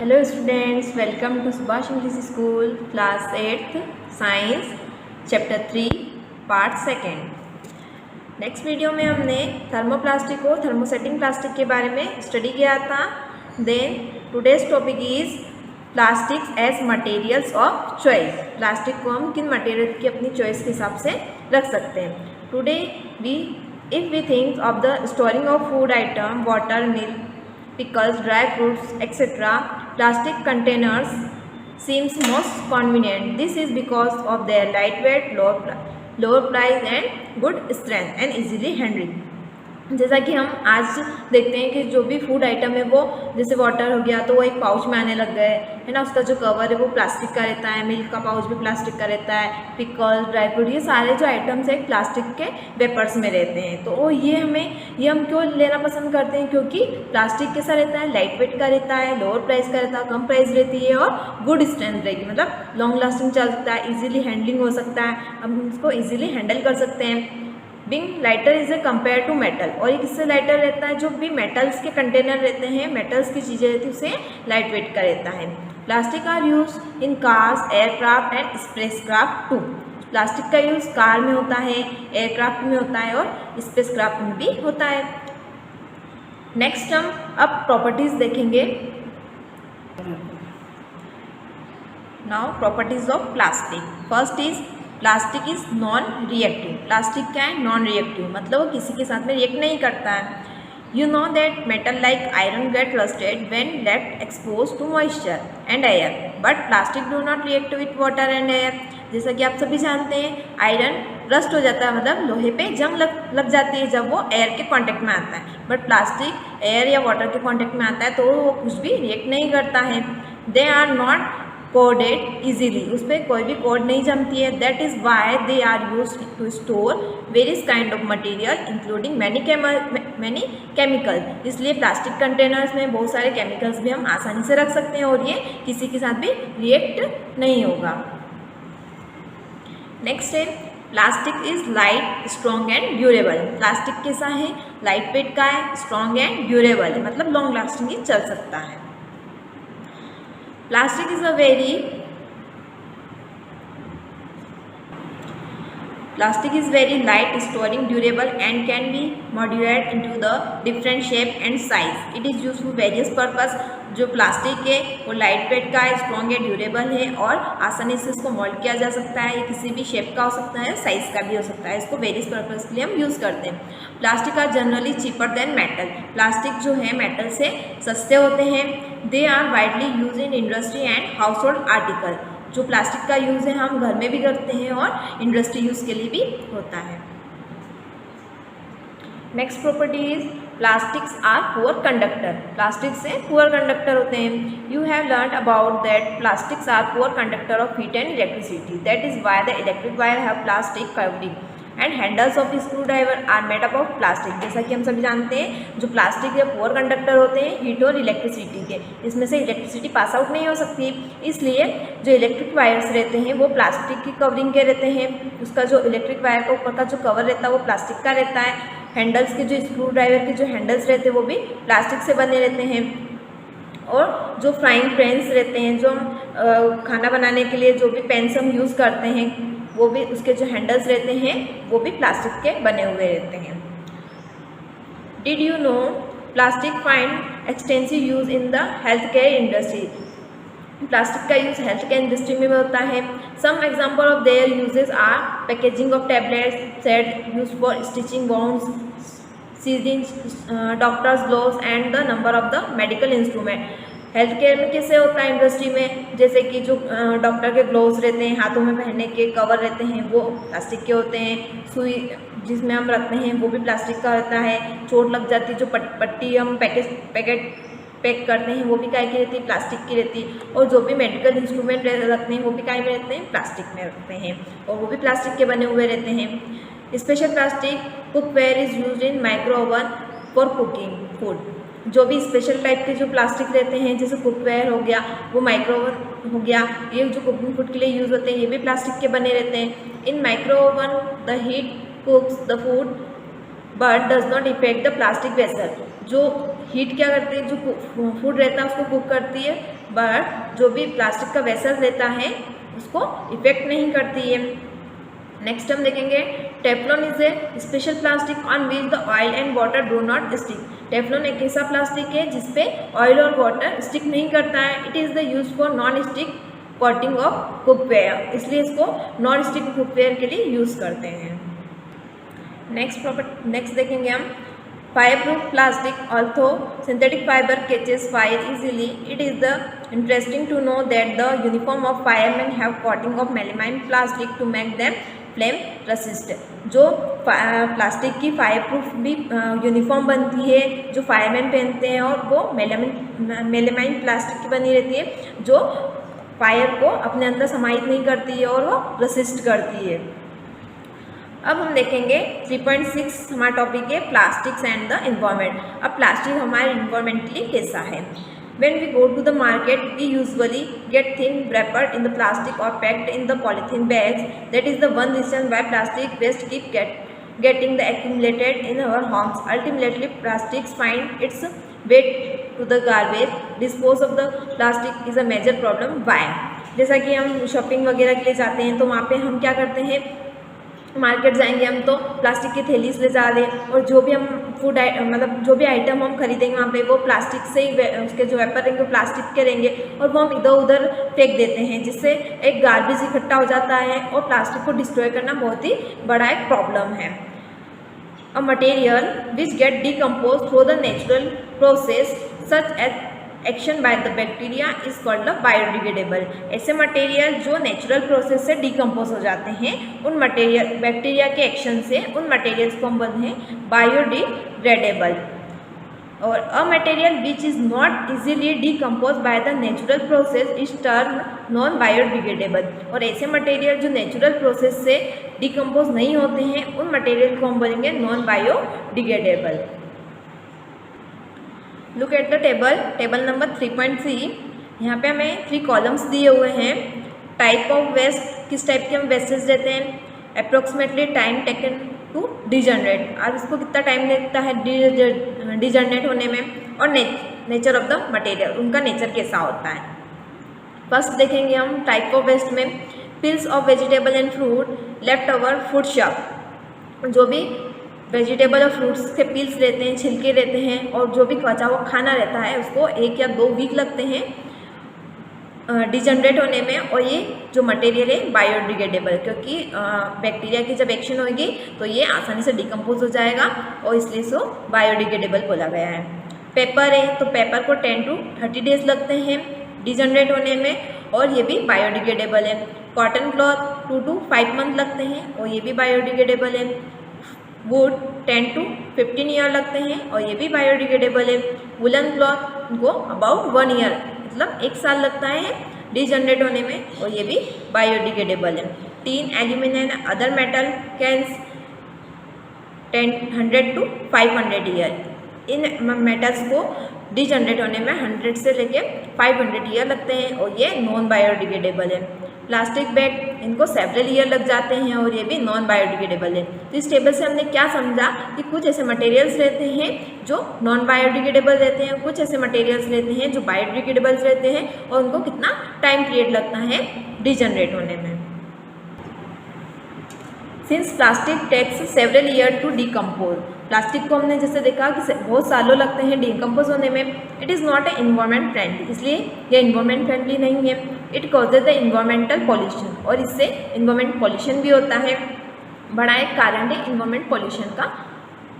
Hello students, welcome to Subhash English School, class 8th, science, chapter 3, part 2. Next video में हमने thermoplastic और thermosetting plastic के बारे में स्टडी किया था. Then today's topic is plastics as materials of choice. Plastic को हम किन मटेरियल की अपनी चॉइस के हिसाब से रख सकते हैं. Today if we think of the storing of food item, water, milk, pickles, dry fruits, etc., plastic containers seems most convenient. This is because of their lightweight, lower price and good strength and easily handling. जैसा कि हम आज देखते हैं कि जो भी food item है वो जैसे वाटर हो गया तो वो एक पाउच में आने लग गए है ना. उसका जो कवर है वो प्लास्टिक का रहता है. मिल्क का पाउच भी प्लास्टिक का रहता है. पिकल, ड्राई फ्रूट, ये सारे जो आइटम्स है प्लास्टिक के वेपर्स में रहते हैं. तो ये हम क्यों लेना पसंद करते हैं? क्योंकि प्लास्टिक कैसा रहता है? लाइट वेट का रहता है, लोअर प्राइस का रहता है, कम प्राइस रहती है और गुड स्ट्रेंथ रहेगी. मतलब लॉन्ग लास्टिंग चल सकता है, ईजिली हैंडलिंग हो सकता है, हम उसको ईजिली हैंडल कर सकते हैं. Being lighter is a compare to metal. और ये किससे लाइटर रहता है? जो भी मेटल्स के कंटेनर रहते हैं, मेटल्स की चीज़ें रहती है, उसे लाइट वेट का रहता है. Plastic are use in cars, aircraft and spacecraft too. Plastic का यूज़ कार में होता है, एयरक्राफ्ट में होता है और स्पेसक्राफ्ट में भी होता है. नेक्स्ट हम अब प्रॉपर्टीज देखेंगे. Now properties of plastic. First is plastic is non reactive. Plastic क्या है? नॉन रिएक्टिव, मतलब वो किसी के साथ में रिएक्ट नहीं करता है. You know that metal like iron get rusted when left expose to moisture and air, but plastic do not react with water and air. जैसा कि आप सभी जानते हैं, आयरन रस्ट हो जाता है, मतलब लोहे पे जंग लग जाती है जब वो एयर के कांटेक्ट में आता है. बट प्लास्टिक एयर या वाटर के कांटेक्ट में आता है तो वो कुछ भी रिएक्ट नहीं करता है. They are not corroded easily. उस पर कोई भी कोड नहीं जमती है. That is why they are use to store various kind of material including many chemical. इसलिए प्लास्टिक कंटेनर्स में बहुत सारे केमिकल्स भी हम आसानी से रख सकते हैं और ये किसी के साथ भी रिएक्ट नहीं होगा. नेक्स्ट है plastic is light, strong and durable. Plastic कैसा है? लाइट वेट का है, स्ट्रॉन्ग एंड ड्यूरेबल है, मतलब लॉन्ग लास्टिंग ही चल सकता है. Plastic is very light, storing, durable and can be modulated into the different shape and size. It is used for various purpose. जो प्लास्टिक है वो लाइट वेट का है, स्ट्रॉन्ग है, ड्यूरेबल है और आसानी से इसको मोल्ड किया जा सकता है. ये किसी भी शेप का हो सकता है, साइज़ का भी हो सकता है. इसको वेरियस पर्पज़ के लिए हम यूज़ करते हैं. Plastic are generally cheaper than metal. Plastic जो है मेटल से सस्ते होते हैं. They are widely use in industry and household article. जो प्लास्टिक का यूज़ है हम घर में भी करते हैं और इंडस्ट्री यूज़ के लिए भी होता है. Next property is plastics are poor conductor. Plastic से पुअर कंडक्टर होते हैं. You have learn about that plastics are poor conductor of heat and electricity. That is why the electric wire have plastic covering and handles of screwdriver are made up of plastic. जैसा कि हम सभी जानते हैं, जो plastic के poor conductor होते हैं हीट और इलेक्ट्रिसिटी के, इसमें से इलेक्ट्रिसिटी पास आउट नहीं हो सकती. इसलिए जो इलेक्ट्रिक वायर्स रहते हैं वो प्लास्टिक की कवरिंग के रहते हैं. उसका जो इलेक्ट्रिक वायर का ऊपर का जो कवर रहता है वो प्लास्टिक का रहता है. हैंडल्स के जो स्क्रू ड्राइवर के जो हैंडल्स रहते हैं वो भी प्लास्टिक से बने रहते हैं. और जो फ्राइंग पैन्स रहते हैं, जो हम खाना बनाने के लिए जो भी पैन्स हम यूज़ करते हैं, वो भी उसके जो हैंडल्स रहते हैं वो भी प्लास्टिक के बने हुए रहते हैं. Did you know plastic find extensive use in the health care industry. Plastic का यूज़ हेल्थ केयर इंडस्ट्री में भी होता है. Some example of their uses are packaging of tablets, set use for stitching wounds, syringes, doctors gloves and the number of the medical instrument. Health care में कैसे होता है industry में? जैसे कि जो डॉक्टर के ग्लोव्स रहते हैं, हाथों में पहनने के कवर रहते हैं वो प्लास्टिक के होते हैं. सुई जिसमें हम रखते हैं वो भी प्लास्टिक का रहता है. चोट लग जाती है जो पट्टी हम पैक करते हैं वो भी काय की रहती है? प्लास्टिक की रहती है. और जो भी मेडिकल इंस्ट्रूमेंट रखते हैं वो भी काय में रहते हैं? प्लास्टिक में रखते हैं और वो भी प्लास्टिक के बने हुए रहते हैं. Special plastic cookware is use in micro oven for cooking food. जो भी स्पेशल टाइप के जो प्लास्टिक रहते हैं, जैसे कुकवेयर हो गया, वो माइक्रो ओवन हो गया, ये जो कुकिंग फूड के लिए यूज़ होते हैं ये भी प्लास्टिक के बने रहते हैं. In micro oven the heat cooks the food but does not affect the plastic vessel. जो हीट क्या करती है, जो फूड रहता है उसको कुक करती है, बट जो भी प्लास्टिक का वेसल रहता है उसको इफेक्ट नहीं करती है। नेक्स्ट हम देखेंगे Teflon is a special plastic on which the oil and water do not stick. Teflon एक ऐसा प्लास्टिक है जिसपे ऑयल और वाटर स्टिक नहीं करता है। It is the use for non stick coating of cookware, इसलिए इसको नॉन स्टिक कुकवेयर के लिए यूज़ करते हैं। नेक्स्ट देखेंगे हम fireproof plastic. Although synthetic fiber catches fire easily, it is interesting to know that the uniform of firemen have coating of melamine plastic to make them flame resist. जो plastic की fire proof भी uniform बनती है जो fireman पहनते हैं, और वो मेलामाइन प्लास्टिक की बनी रहती है जो फायर को अपने अंदर समाहित नहीं करती है और वो रेसिस्ट करती है। अब हम देखेंगे 3.6 हमारा टॉपिक है प्लास्टिक्स एंड द इन्वायरमेंट। अब प्लास्टिक हमारे इन्वायरमेंटली कैसा है। When we go to the market, we usually get things wrapped in the plastic or packed in the polythene bags. That is the one reason why plastic waste keep getting the accumulated in our homes. Ultimately, plastics find its way to the garbage. Dispose of the plastic is a major problem. Why? जैसा कि हम shopping वगैरह के लिए जाते हैं तो वहाँ पे हम क्या करते हैं, मार्केट जाएंगे हम तो प्लास्टिक की थैली से जा रहे, और जो भी हम फूड मतलब जो भी आइटम हम खरीदेंगे वहाँ पे वो प्लास्टिक से ही, उसके जो वेपर रहेंगे वो प्लास्टिक के रहेंगे, और वो हम इधर उधर फेंक देते हैं, जिससे एक गार्बेज इकट्ठा हो जाता है और प्लास्टिक को डिस्ट्रॉय करना बहुत ही बड़ा एक प्रॉब्लम है। A material which get decompose through the natural process such as action by the bacteria is called the biodegradable. ऐसे मटेरियल जो नेचुरल प्रोसेस से डिकम्पोज हो जाते हैं, उन मटेरियल बैक्टीरिया के एक्शन से उन मटेरियल्स को हम बोलते हैं बायोडिग्रेडेबल। और अ material which is not easily decompose by the natural process is term non biodegradable. और ऐसे मटेरियल जो नेचुरल प्रोसेस से डिकम्पोज नहीं होते हैं उन मटेरियल को हम बोलेंगे non biodegradable. Look at the table number 3.3। यहाँ पे हमें 3 कॉलम्स दिए हुए हैं। टाइप ऑफ वेस्ट, किस टाइप के हम वेस्टेज देते हैं, approximately time taken to degenerate, अब इसको कितना टाइम लगता है डिजनरेट होने में, और नेचर ऑफ द मटेरियल, उनका नेचर कैसा होता है। फर्स्ट देखेंगे हम टाइप ऑफ वेस्ट में pills of vegetable and fruit left over food shop. जो भी वेजिटेबल और फ्रूट्स के पील्स रहते हैं, छिलके रहते हैं, और जो भी बचा हुआ खाना रहता है उसको 1 या 2 वीक लगते हैं डिजनरेट होने में, और ये जो मटेरियल है बायोडिग्रेडेबल, क्योंकि बैक्टीरिया की जब एक्शन होगी तो ये आसानी से डिकम्पोज हो जाएगा और इसलिए इसको बायोडिग्रेडेबल बोला गया है। पेपर है तो पेपर को 10 to 30 डेज लगते हैं डिजनरेट होने में, और ये भी बायोडिग्रेडेबल है। कॉटन क्लॉथ 2 to 5 मंथ लगते हैं और ये भी बायोडिग्रेडेबल है। वुड 10 to 15 ईयर लगते हैं और ये भी बायोडिग्रेडेबल है। वुलन क्लॉथ को अबाउट 1 ईयर मतलब 1 साल लगता है डिजनरेट होने में, और ये भी बायोडिग्रेडेबल है। Tin, aluminium and other metal cans 100 to 500 year. इन मेटल्स को डिजनरेट होने में 100 से लेके 500 ईयर लगते हैं और ये नॉन बायोडिग्रेडेबल है। प्लास्टिक बैग, इनको सेवरल ईयर लग जाते हैं और ये भी नॉन बायोडिग्रेडेबल है। तो इस टेबल से हमने क्या समझा कि कुछ ऐसे मटेरियल्स रहते हैं जो नॉन बायोडिग्रेडेबल रहते हैं, कुछ ऐसे मटेरियल्स रहते हैं जो बायोडिग्रेडेबल रहते हैं, और उनको कितना टाइम पीरियड लगता है डिजनरेट होने में। Since plastic takes several year to decompose, plastic को हमने जैसे देखा कि बहुत सालों लगते हैं डिकम्पोज होने में, it is not a environment friendly, इसलिए ये इन्वायरमेंट फ्रेंडली नहीं है। It causes the environmental pollution, और इससे इन्वायरमेंट पॉल्यूशन भी होता है, बड़ा एक कारण है इन्वायरमेंट पॉल्यूशन का।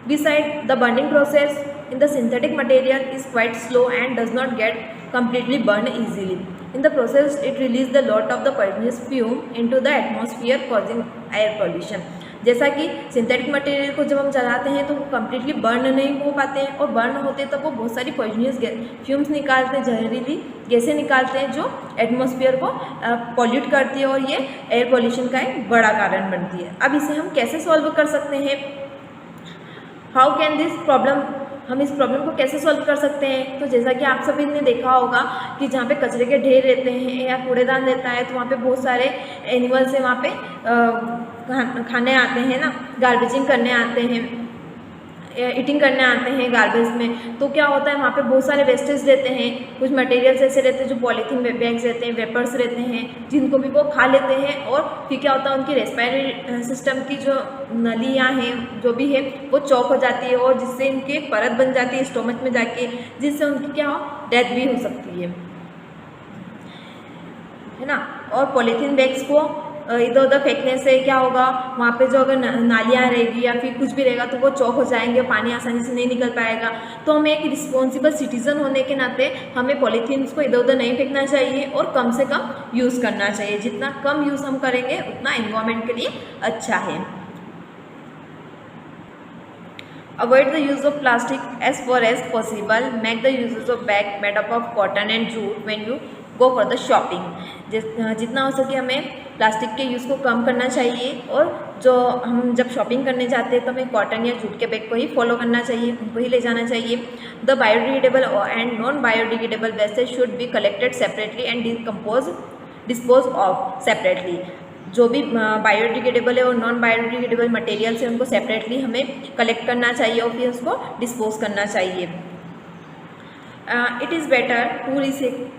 Beside the burning process in the synthetic material is quite slow and does not get completely burned easily. In the process, it releases the lot of the poisonous fume into the atmosphere causing air pollution. जैसा कि synthetic material को जब हम जलाते हैं तो वो completely burn नहीं हो पाते हैं, और बर्न होते तब वो बहुत सारी पॉइजनियस फ्यूम्स निकालते हैं, जहरीली गैसें निकालते हैं जो एटमॉस्फेयर को पॉल्यूट करती है, और ये एयर पॉल्यूशन का एक बड़ा कारण बनती है। अब इसे हम कैसे सॉल्व कर सकते हैं, हाउ कैन दिस प्रॉब्लम, हम इस प्रॉब्लम को कैसे सॉल्व कर सकते हैं। तो जैसा कि आप सभी ने देखा होगा कि जहाँ पे कचरे के ढेर रहते हैं या कूड़ेदान रहता है तो वहाँ पे बहुत सारे एनिमल्स हैं, वहाँ पे खाने आते हैं ना, गार्बेजिंग करने आते हैं, ईटिंग करने आते हैं गार्बेज में, तो क्या होता है वहाँ पे बहुत सारे वेस्टेज रहते हैं, कुछ मटेरियल्स ऐसे रहते हैं जो पॉलीथीन बैग्स रहते हैं, वेपर्स रहते हैं, जिनको भी वो खा लेते हैं और फिर क्या होता है उनकी रेस्पिरेटरी सिस्टम की जो नलियाँ हैं जो भी है वो चौक हो जाती है और जिससे इनकी एक परत बन जाती है स्टोमच में जाके, जिससे उनकी क्या हो डेथ भी हो सकती है ना। और पॉलीथीन बैग्स को इधर उधर फेंकने से क्या होगा, वहाँ पे जो अगर नालियाँ रहेगी या फिर कुछ भी रहेगा तो वो चौक हो जाएंगे, पानी आसानी से नहीं निकल पाएगा। तो हमें एक रिस्पॉन्सिबल सिटीज़न होने के नाते हमें पॉलीथीन्स को इधर उधर नहीं फेंकना चाहिए और कम से कम यूज़ करना चाहिए। जितना कम यूज़ हम करेंगे उतना एनवायरनमेंट के लिए अच्छा है। Avoid the use of plastic as far as possible. Make the uses of bag made up of cotton and jute when you go for the shopping. जितना हो सके हमें प्लास्टिक के यूज़ को कम करना चाहिए और जो हम जब शॉपिंग करने जाते हैं तो हमें कॉटन या जूट के बैग को ही फॉलो करना चाहिए, उनको ही ले जाना चाहिए। The biodegradable and non biodegradable wastage should be collected separately and dispose of separately. जो भी बायोडिग्रेडेबल है और नॉन बायोडिग्रेडेबल मटेरियल्स है उनको सेपरेटली हमें कलेक्ट करना चाहिए और फिर उसको डिस्पोज करना चाहिए। It is better to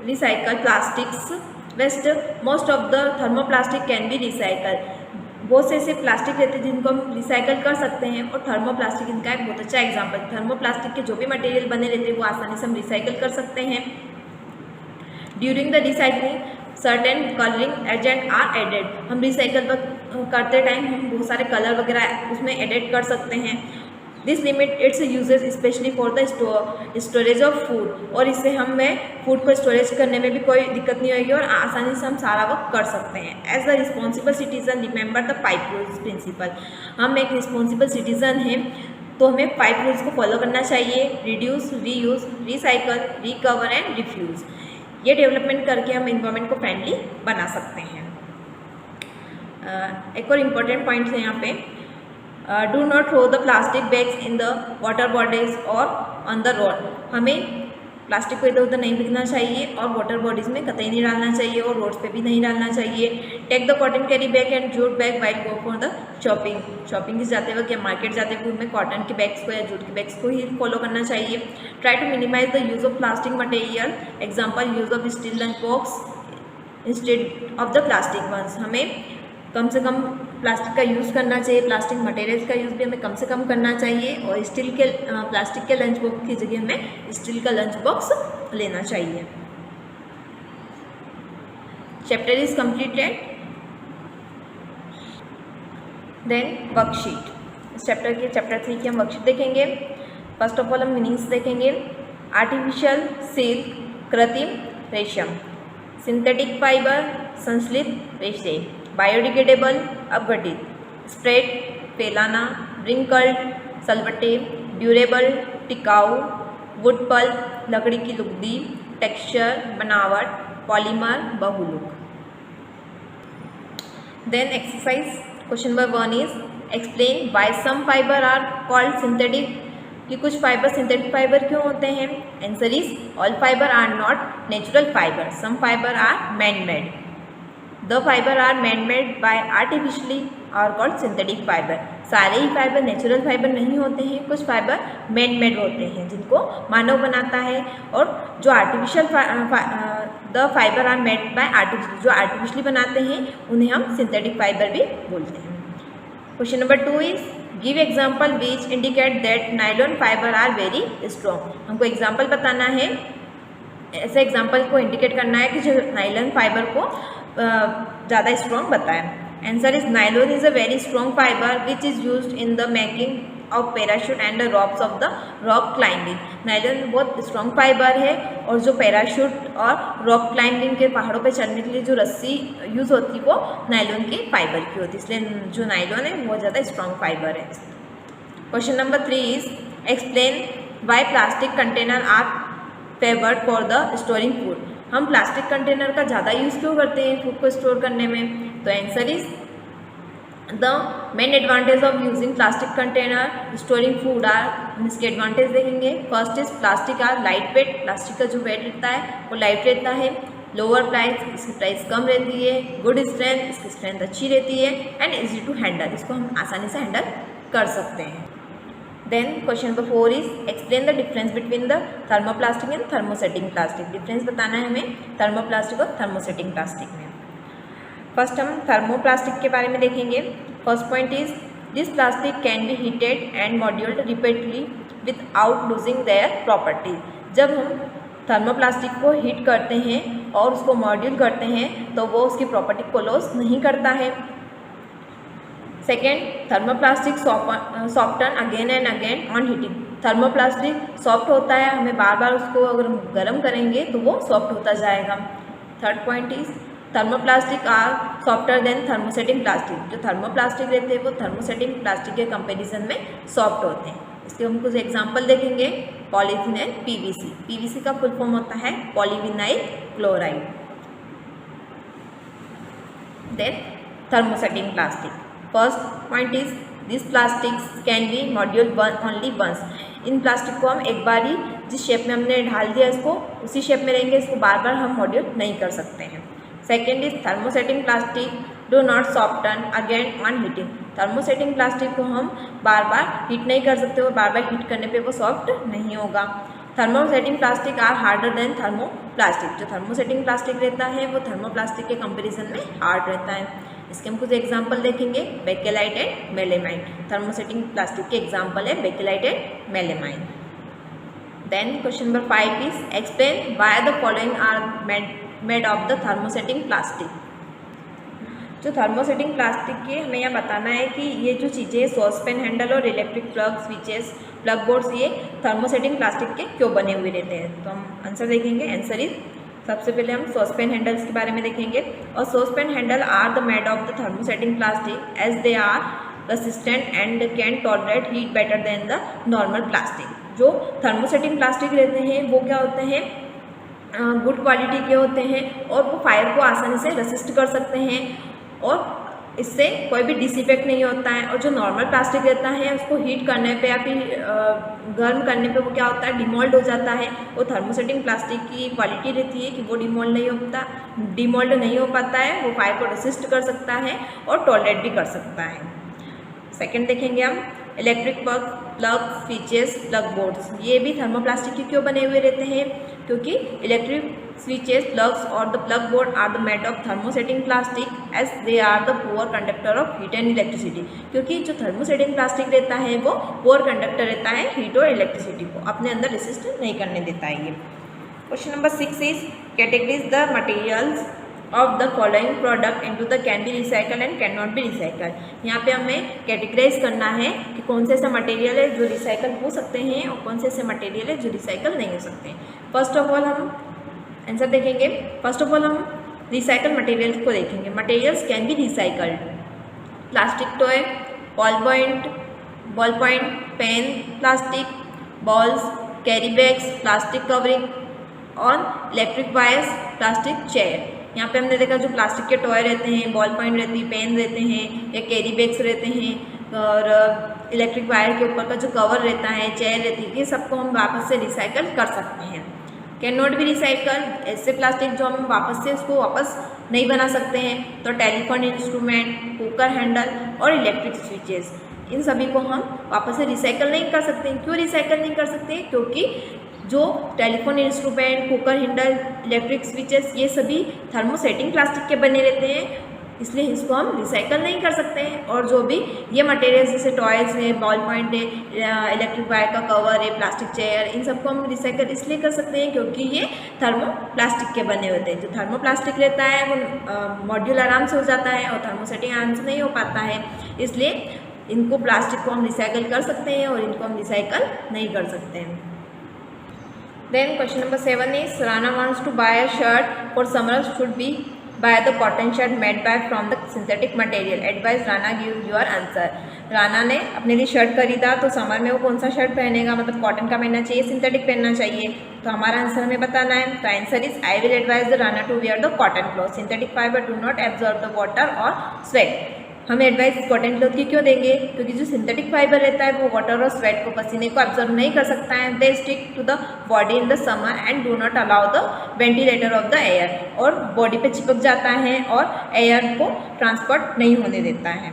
recycle plastics waste. Most of the thermoplastic can be recycle. बहुत से ऐसे प्लास्टिक रहते हैं जिनको हम रिसाइकल कर सकते हैं और थर्मोप्लास्टिक इनका एक बहुत अच्छा एग्जाम्पल। थर्मोप्लास्टिक के जो भी मटेरियल बने रहते हैं वो आसानी से हम रिसाइकल कर सकते हैं। During the recycling certain colouring agent are added. हम रिसाइकल करते टाइम हम बहुत सारे कलर वगैरह उसमें एडिट कर सकते हैं। This limit its usages especially for the storage of food. और इससे हमें फूड को स्टोरेज करने में भी कोई दिक्कत नहीं होगी और आसानी से हम सारा वर्क कर सकते हैं। As the responsible citizen remember the 5 rules principle. हम एक रिस्पॉन्सिबल सिटीजन हैं तो हमें 5 रूल्स को फॉलो करना चाहिए। Reduce, reuse, recycle, recover and refuse. ये डेवलपमेंट करके हम इन्वायरमेंट को फ्रेंडली बना सकते हैं। एक और इम्पोर्टेंट पॉइंट है यहाँ पे, do not throw the plastic bags in the water bodies or on the road. हमें प्लास्टिक को इधर उधर नहीं फेंकना चाहिए और वाटर बॉडीज में कतई नहीं डालना चाहिए और रोड्स पे भी नहीं डालना चाहिए। Take the cotton carry bag and jute bag while go for the shopping जाते वक्त या मार्केट जाते वक्त हमें कॉटन के बैग्स को या जूट के बैग्स को ही फॉलो करना चाहिए। Try to minimise the use of plastic material. Example use of steel lunch box instead of the plastic ones. हमें कम से कम प्लास्टिक का यूज़ करना चाहिए, प्लास्टिक मटेरियल्स का यूज़ भी हमें कम से कम करना चाहिए और प्लास्टिक के लंच बॉक्स की जगह हमें स्टील का लंच बॉक्स लेना चाहिए। Chapter is completed. Then worksheet. इस चैप्टर 3 की हम वर्कशीट देखेंगे। फर्स्ट ऑफ ऑल हम मीनिंग्स देखेंगे। आर्टिफिशियल सिल्क, कृत्रिम रेशम, सिंथेटिक फाइबर, संश्लित रेशे, बायोडिग्रेडेबल अपघटित, स्प्रेड फैलाना, रिंकल्ड सलवटे, ड्यूरेबल टिकाऊ, वुड पल्प लकड़ी की लुगदी, टेक्सचर बनावट, पॉलीमर बहुलक। Then exercise question number 1 is explain why some fibre are called synthetic. कि कुछ फाइबर सिंथेटिक फाइबर क्यों होते हैं। Answer is all fibre are not natural fibre, some fibre are man made. The fibre are man made by artificially are called synthetic fibre. सारे ही fibre natural fibre नहीं होते हैं, कुछ फाइबर मैन मेड होते हैं जिनको मानव बनाता है। और जो artificial the fibre are made by artificial, जो आर्टिफिशियली बनाते हैं उन्हें हम सिंथेटिक फाइबर भी बोलते हैं। Question number 2 is give example which indicate that nylon fibre are very strong. हमको एग्जाम्पल बताना है, ऐसे एग्जाम्पल को इंडिकेट करना है कि जो नायलॉन फाइबर को ज़्यादा स्ट्रॉन्ग बताएं। Answer is nylon is a very strong fibre which is used in the making of parachute and the ropes of the rock climbing. Nylon बहुत स्ट्रॉन्ग फाइबर है और जो पैराशूट और रॉक क्लाइंबिंग के पहाड़ों पे चढ़ने के लिए जो रस्सी यूज़ होती है वो नायलॉन के फाइबर की होती है, इसलिए जो नायलॉन है बहुत ज़्यादा स्ट्रॉन्ग फाइबर है। Question number 3 is explain why plastic container are favoured for the storing food. हम प्लास्टिक कंटेनर का ज़्यादा यूज़ क्यों करते हैं फूड को स्टोर करने में। तो answer is the main advantage of using plastic container storing food are. हम इसके एडवांटेज देखेंगे। First is plastic are light weight, plastic का जो वेट रहता है वो लाइट रहता है। लोअर प्राइस, इसकी प्राइस कम रहती है। गुड स्ट्रेंथ, इसकी स्ट्रेंथ अच्छी रहती है। एंड इजी टू हैंडल, इसको हम आसानी से हैंडल कर सकते हैं। Then question number 4 is explain the difference between the thermoplastic and thermosetting plastic. Difference बताना है हमें थर्मोप्लास्टिक और थर्मोसेटिंग प्लास्टिक में। फर्स्ट हम थर्मोप्लास्टिक के बारे में देखेंगे। First point is this plastic can be heated and moulded repeatedly without losing their property. जब हम थर्मोप्लास्टिक को हीट करते हैं और उसको मॉड्यूल करते हैं तो वो उसकी प्रॉपर्टी को लॉस नहीं करता है। Second, thermoplastic soften again and again on heating. Thermoplastic soft होता है, हमें बार बार उसको अगर गर्म करेंगे तो वो सॉफ्ट होता जाएगा। Third point is thermoplastic are softer than thermosetting plastic. जो थर्मोप्लास्टिक रहते हैं वो थर्मोसेटिंग प्लास्टिक के कंपेरिजन में सॉफ्ट होते हैं। इसके हम कुछ एग्जाम्पल देखेंगे। Polythene and PVC. पीवीसी का फुल फॉर्म होता है polyvinyl chloride. Then thermosetting plastic. First point is this plastics can be module only once. इन प्लास्टिक को हम एक बार ही जिस शेप में हमने ढाल दिया इसको उसी शेप में रहेंगे, इसको बार बार हम मॉड्यूल नहीं कर सकते हैं। Second is thermosetting plastic do not soften again on heating. Thermosetting plastic को हम बार बार हीट नहीं कर सकते और बार बार हीट करने पे वो सॉफ्ट नहीं होगा। Thermosetting plastic are harder than thermoplastic. जो थर्मोसेटिंग प्लास्टिक रहता है वो थर्मोप्लास्टिक के कंपेरिजन में हार्ड रहता है। इसके हम कुछ एग्जाम्पल देखेंगे। Bakelite and melamine. Thermosetting plastic के एग्जाम्पल है Bakelite and melamine. Then question number 5 is explain why the following are made of the thermosetting plastic. जो थर्मोसेटिंग प्लास्टिक के हमें यह बताना है कि ये जो चीज़ें सॉसपेन हैंडल और electric plug switches plug boards ये थर्मोसेटिंग प्लास्टिक के क्यों बने हुए रहते हैं। तो हम आंसर देखेंगे। आंसर इज सबसे पहले हम सॉसपेन हैंडल्स के बारे में देखेंगे। और saucepan handle are the made of the thermosetting plastic as they are resistant and can tolerate heat better than the normal plastic. जो थर्मोसेटिंग प्लास्टिक रहते हैं वो क्या होते हैं, गुड क्वालिटी के होते हैं और वो फायर को आसानी से रेसिस्ट कर सकते हैं और इससे कोई भी डिसइफेक्ट नहीं होता है। और जो नॉर्मल प्लास्टिक रहता है उसको हीट करने पे या फिर गर्म करने पे वो क्या होता है, डिमोल्ड हो जाता है। वो थर्मोसेटिंग प्लास्टिक की क्वालिटी रहती है कि वो डिमोल्ड नहीं हो पाता है, वो फायर को रेसिस्ट कर सकता है और टॉलरेट भी कर सकता है। सेकेंड देखेंगे हम electric plug switches plug boards. ये भी थर्मोप्लास्टिक के क्यों बने हुए रहते हैं, क्योंकि इलेक्ट्रिक स्विचेस प्लग्स और the plug board are the made of thermosetting plastic as they are the poor conductor of heat and electricity. क्योंकि जो थर्मोसेटिंग प्लास्टिक रहता है वो पुअर कंडक्टर रहता है हीट और इलेक्ट्रिसिटी को अपने अंदर रेसिस्ट नहीं करने देता है ये। Question number 6 is categories the materials of the following product into the can be recycle and can not be recycle. यहाँ पे हमें कैटेगराइज करना है कि कौन से ऐसा मटेरियल है जो रिसाइकल हो सकते हैं और कौन से ऐसे मटेरियल है जो रिसाइकल नहीं हो सकते। फर्स्ट ऑफ ऑल हम आंसर देखेंगे। फर्स्ट ऑफ ऑल हम रिसाइकल मटेरियल्स को देखेंगे। Materials can be recycled. Plastic toy, ball point pen, plastic balls, carry bags, plastic covering और इलेक्ट्रिक वायर्स, प्लास्टिक चेयर। यहाँ पे हमने देखा जो प्लास्टिक के टॉय रहते हैं, बॉल पॉइंट रहती है, पेन रहते हैं या कैरी बैग्स रहते हैं और इलेक्ट्रिक वायर के ऊपर का जो कवर रहता है, चेयर रहती है, ये सबको हम वापस से रिसाइकल कर सकते हैं। कैन नॉट बी रिसाइकल, ऐसे प्लास्टिक जो हम वापस से उसको वापस नहीं बना सकते हैं। तो टेलीफोन इंस्ट्रूमेंट, कुकर हैंडल और इलेक्ट्रिक स्विचेस, इन सभी को हम वापस से रिसाइकल नहीं कर सकते। क्यों रिसाइकल नहीं कर सकते, क्योंकि जो telephone instrument, cooker handle, electric switches ये सभी थर्मोसेटिंग प्लास्टिक के बने रहते हैं, इसलिए इसको हम रिसाइकल नहीं कर सकते हैं। और जो भी ये मटेरियल्स जैसे टॉयज़ है, बॉल पॉइंट है, इलेक्ट्रिक वायर का कवर है, प्लास्टिक चेयर, इन सबको हम रिसाइकल इसलिए कर सकते हैं क्योंकि ये थर्मोप्लास्टिक के बने होते हैं। जो थर्मोप्लास्टिक रहता है वो मॉड्यूल आराम से हो जाता है और थर्मोसेटिंग आराम से नहीं हो पाता है, इसलिए इनको प्लास्टिक को हम रिसाइकल कर सकते हैं और इनको हम रिसाइकल नहीं कर सकते हैं। Then question number 7 is Rana wants to buy a shirt for summer should be buy the cotton shirt made by from the synthetic material. Advise Rana give your answer. Rana ने अपने लिए शर्ट खरीदा तो summer में वो कौन सा shirt पहनेगा, मतलब कॉटन का पहनना चाहिए, सिंथेटिक पहनना चाहिए। तो हमारा आंसर हमें बताना है। तो answer is I will advise the Rana to wear the cotton cloth. Synthetic fibre do not absorb the water और स्वेट। हमें एडवाइस कॉटन क्लॉथ की क्यों देंगे, क्योंकि जो सिंथेटिक फाइबर रहता है वो वाटर और स्वेट को, पसीने को एब्जॉर्ब नहीं कर सकता है। They stick to the body in the summer and do not allow the ventilator of the air. और बॉडी पे चिपक जाता है और एयर को ट्रांसपोर्ट नहीं होने देता है।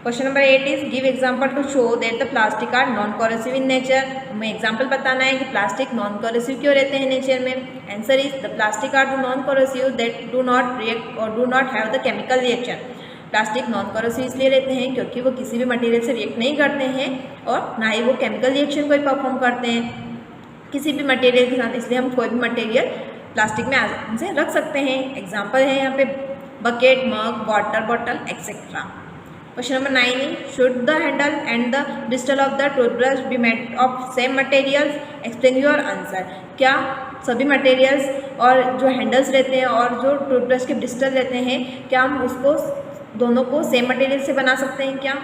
Question number 8 is give example to show that the plastic are non corrosive in nature. हमें एग्जांपल बताना है कि प्लास्टिक नॉन कोरोसिव क्यों रहते हैं नेचर में। Answer is the plastic are the non corrosive that do not react और do not have the chemical reaction. Plastic non corrosive इसलिए रहते हैं क्योंकि वो किसी भी मटेरियल से रिएक्ट नहीं करते हैं और ना ही वो केमिकल रिएक्शन कोई परफॉर्म करते हैं किसी भी मटेरियल के साथ, इसलिए हम कोई भी मटेरियल प्लास्टिक में आराम से रख सकते हैं। एग्जाम्पल है यहाँ पे bucket, mug, water bottle etcetera. Question number 9 is should the handle and the bristle of the toothbrush be made of same materials? Explain your answer। क्या सभी मटेरियल्स और जो हैंडल्स रहते हैं और जो टूथब्रश के ब्रिस्टल रहते हैं, क्या हम उसको दोनों को सेम मटेरियल से बना सकते हैं क्या?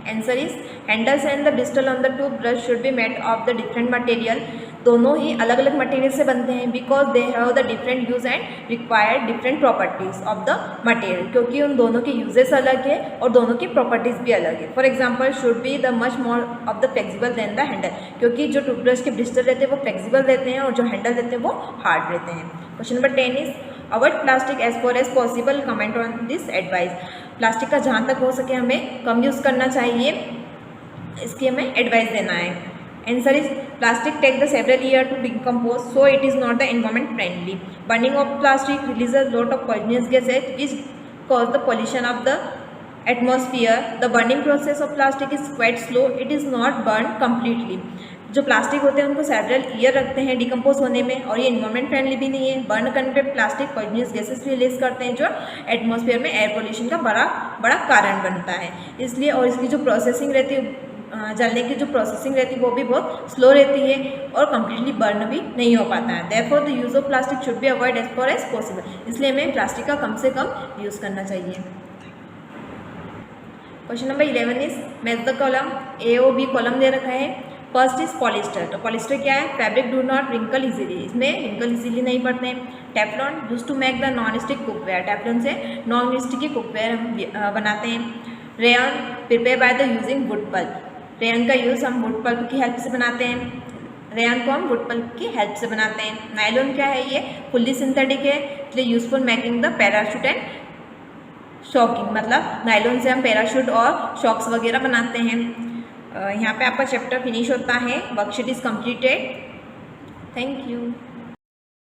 Answer is handles and the Bristol on the toothbrush should be made of the different material. दोनों ही अलग अलग मटेरियल से बनते हैं because they have the different use and required different properties of the material, क्योंकि उन दोनों के यूजेस अलग है और दोनों की प्रॉपर्टीज भी अलग है। For example should be the much more of the flexible than the handle, क्योंकि जो टूथब्रश के ब्रिस्टल रहते हैं वो फ्लेक्सिबल रहते हैं और जो हैंडल रहते हैं वो हार्ड रहते हैं। Question number 10 is avoid plastic as far as possible, comment on this advice. Plastic का जहाँ तक हो सके हमें कम यूज़ करना चाहिए, इसकी हमें एडवाइस देना है। Answer is plastic take the several year to decompose so it is not the environment friendly. Burning of plastic releases lot of poisonous gases which cause the pollution of the atmosphere. The burning process of plastic is quite slow, it is not burn completely. जो plastic होते हैं उनको several year रखते हैं decompose होने में और ये इन्वायरमेंट फ्रेंडली भी नहीं है। बर्न करने पे प्लास्टिक पॉइजनस गैसेस रिलीज करते हैं जो एटमॉस्फेयर में एयर पोल्यूशन का बड़ा कारण बनता है। इसलिए और इसकी जो प्रोसेसिंग रहती है, जलने की जो प्रोसेसिंग रहती है वो भी बहुत स्लो रहती है और कम्प्लीटली बर्न भी नहीं हो पाता है। Therefore the use of plastic should be avoid as far as possible. इसलिए हमें प्लास्टिक का कम से कम यूज़ करना चाहिए। Question number 11 is match the column. A ओ बी कॉलम दे रखा है। First is polyester. तो पॉलिस्टर क्या है? Fabric do not wrinkle easily, इसमें रिंकल इजीली नहीं पड़ते हैं। Teflon use to make the non stick cookware, Teflon से नॉन स्टिकी कुकवेयर हम बनाते हैं। Rayon prepare by the using wood pulp, rayon का यूज़ हम वुड पल्प की हेल्प से बनाते हैं, रेयन को हम वुड पल्प की हेल्प से बनाते हैं। नायलॉन क्या है? ये फुल्ली सिंथेटिक है, इसलिए useful making the parachute and shocking, मतलब नायलॉन से हम पैराशूट और शॉक्स वगैरह बनाते हैं। यहाँ पे आपका चैप्टर फिनिश होता है। Worksheet is completed. Thank you.